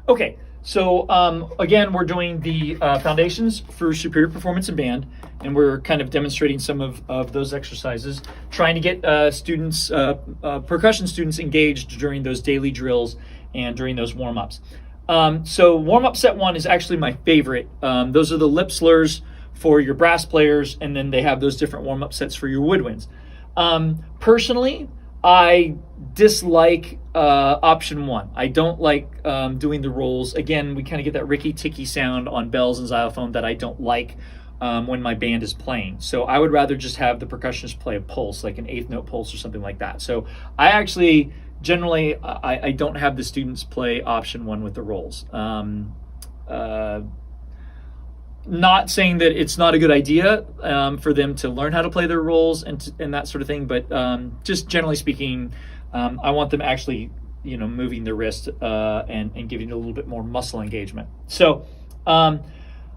Okay, so again, we're doing the foundations for superior performance in band, and we're kind of demonstrating some of those exercises, trying to get students, percussion students engaged during those daily drills and during those warm-ups. So warm-up set 1 is actually my favorite. Those are the lip slurs for your brass players, and then they have those different warm-up sets for your woodwinds. Personally, I dislike option 1. I don't like doing the rolls. Again, we kind of get that ricky-ticky sound on bells and xylophone that I don't like when my band is playing. So I would rather just have the percussionist play a pulse, like an 8th note pulse or something like that. So I actually, generally, I don't have the students play option 1 with the rolls. Not saying that it's not a good idea for them to learn how to play their rolls and that sort of thing, but just generally speaking, I want them actually, moving their wrist and giving it a little bit more muscle engagement. So I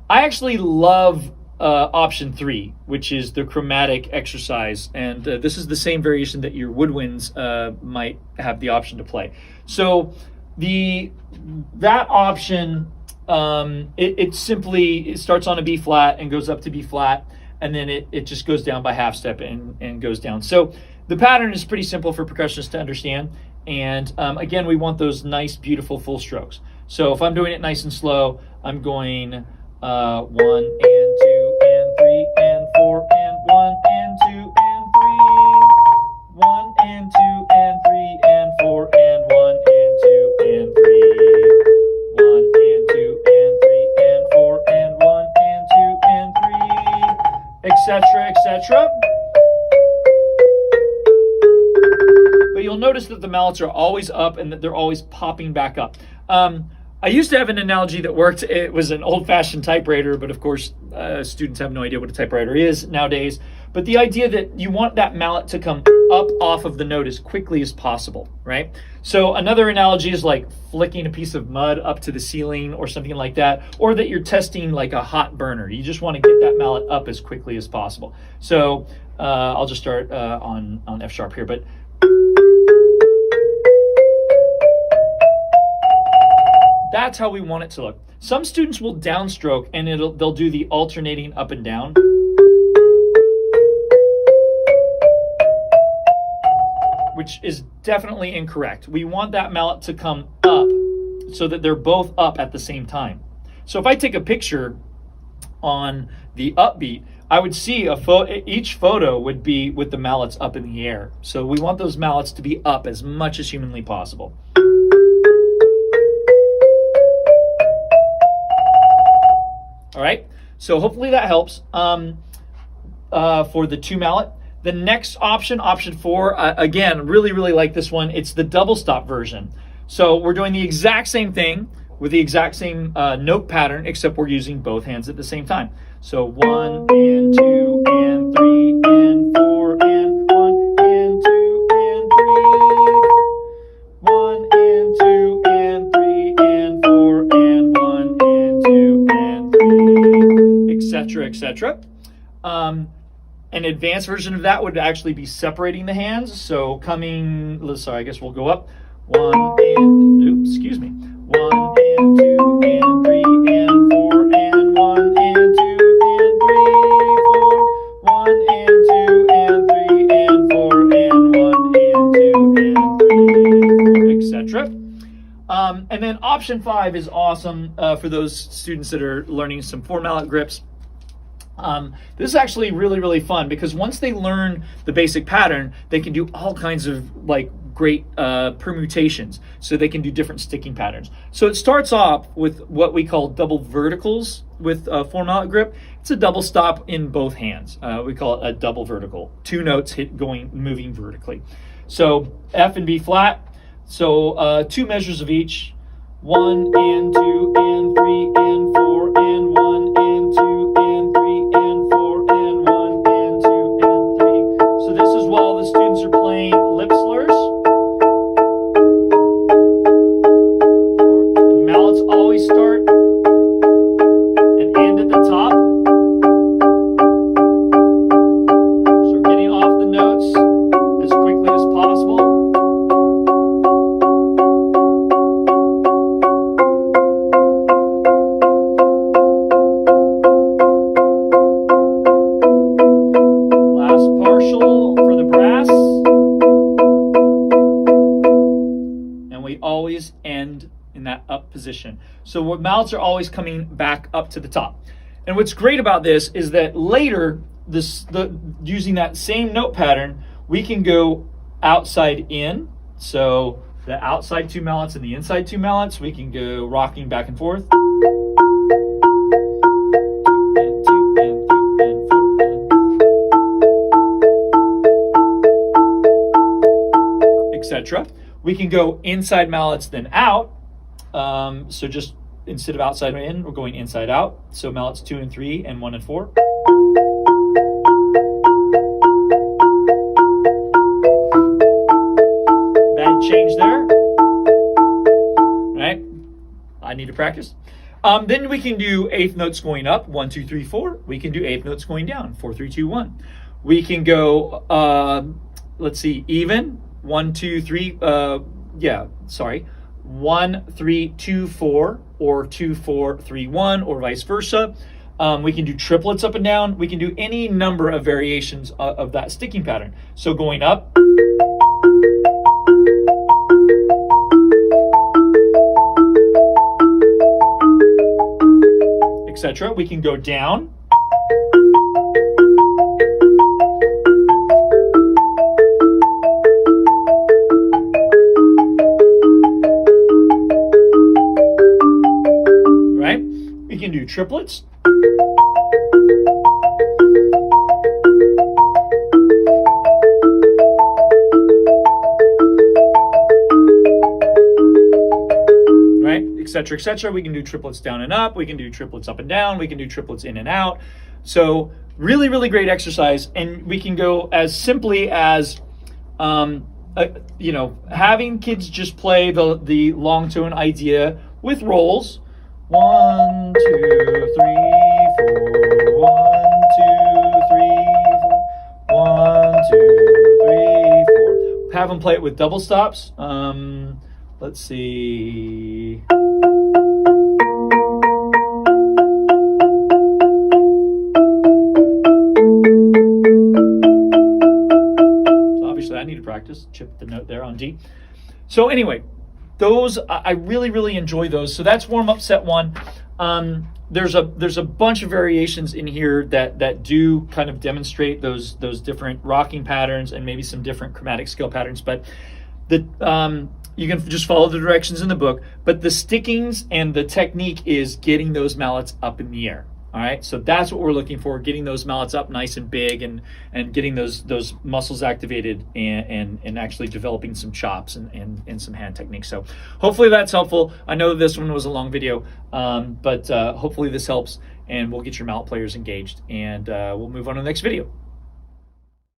actually love option 3, which is the chromatic exercise, and this is the same variation that your woodwinds might have the option to play. So that option, it starts on a B flat and goes up to B flat, and then it just goes down by half step and goes down. So the pattern is pretty simple for percussionists to understand, and again, we want those nice, beautiful full strokes. So if I'm doing it nice and slow, I'm going 1 and 2 and 3 and 4 and 1 and 2 and 3, 1 and 2 and 3 and 4 and 1 and 2 and 3, 1 and 2 and 3 and 4 and 1 and 2 and 3, etc., etc. But you'll notice that the mallets are always up and that they're always popping back up. I used to have an analogy that worked. It was an old-fashioned typewriter, but of course, students have no idea what a typewriter is nowadays. But the idea that you want that mallet to come up off of the note as quickly as possible, right? So another analogy is like flicking a piece of mud up to the ceiling or something like that, or that you're testing like a hot burner. You just want to get that mallet up as quickly as possible. So I'll just start on F sharp here, but that's how we want it to look. Some students will downstroke and they'll do the alternating up and down. Which is definitely incorrect. We want that mallet to come up so that they're both up at the same time. So if I take a picture on the upbeat, I would see each photo would be with the mallets up in the air. So we want those mallets to be up as much as humanly possible. All right, so hopefully that helps for the 2 mallet. The next option, option 4, again, really like this one. It's the double stop version. So we're doing the exact same thing with the exact same note pattern, except we're using both hands at the same time. So 1 and 2 and 3 and 4 and 1 and 2 and 3, 1 and 2 and 3 and 4 and 1 and 2 and 3, etc., etc. An advanced version of that would actually be separating the hands. So sorry, I guess we'll go up. 1 and, excuse me. 1 and 2 and 3 and 4 and 1 and 2 and 3, 4, 1 and 2 and 3 and 4 and 1 and 2 and 3, 4, etc. And then option 5 is awesome for those students that are learning some 4 mallet grips. This is actually really fun because once they learn the basic pattern, they can do all kinds of great permutations. So they can do different sticking patterns. So it starts off with what we call double verticals with a 4 mallet grip. It's a double stop in both hands. We call it a double vertical. 2 notes moving vertically. So F and B flat. So 2 measures of each. 1 and 2 and 3 and 4 and 1 and 2 and 3 and 4 and 1 and 2 and 3. So this is while the students are playing lip slurs. The mallets always start and end at the top. So we're getting off the notes as quickly as possible. partial for the brass. And we always end in that up position. So what mallets are always coming back up to the top. And what's great about this is that later, using that same note pattern, we can go outside in. So the outside two mallets and the inside two mallets, we can go rocking back and forth. Etc. We can go inside mallets then out. So just instead of outside in, we're going inside out. So mallets 2 and 3 and 1 and 4. Bad change there. All right. I need to practice. Then we can do eighth notes going up, 1, 2, 3, 4. We can do eighth notes going down, 4, 3, 2, 1. We can go, let's see, even, 1, 2, 3, 1, 3, 2, 4, or 2, 4, 3, 1, or vice versa. We can do triplets up and down. We can do any number of variations of that sticking pattern. So going up, etc. We can go down. Right? We can do triplets. Etc., etc. We can do triplets down and up. We can do triplets up and down. We can do triplets in and out. So really, really great exercise. And we can go as simply as, having kids just play the long tone idea with rolls. 1, 2, 3, 4. 1, 2, 3, 4. 1, 2, 3, 4. Have them play it with double stops. Let's see. I need to practice. Chip the note there on D. So anyway, those I really, really enjoy those. So that's warm up set 1. There's a bunch of variations in here that do kind of demonstrate those different rocking patterns and maybe some different chromatic scale patterns. But you can just follow the directions in the book. But the stickings and the technique is getting those mallets up in the air. All right, so that's what we're looking for, getting those mallets up nice and big and getting those muscles activated and actually developing some chops and some hand techniques. So hopefully that's helpful. I know this one was a long video, but hopefully this helps, and we'll get your mallet players engaged, and we'll move on to the next video.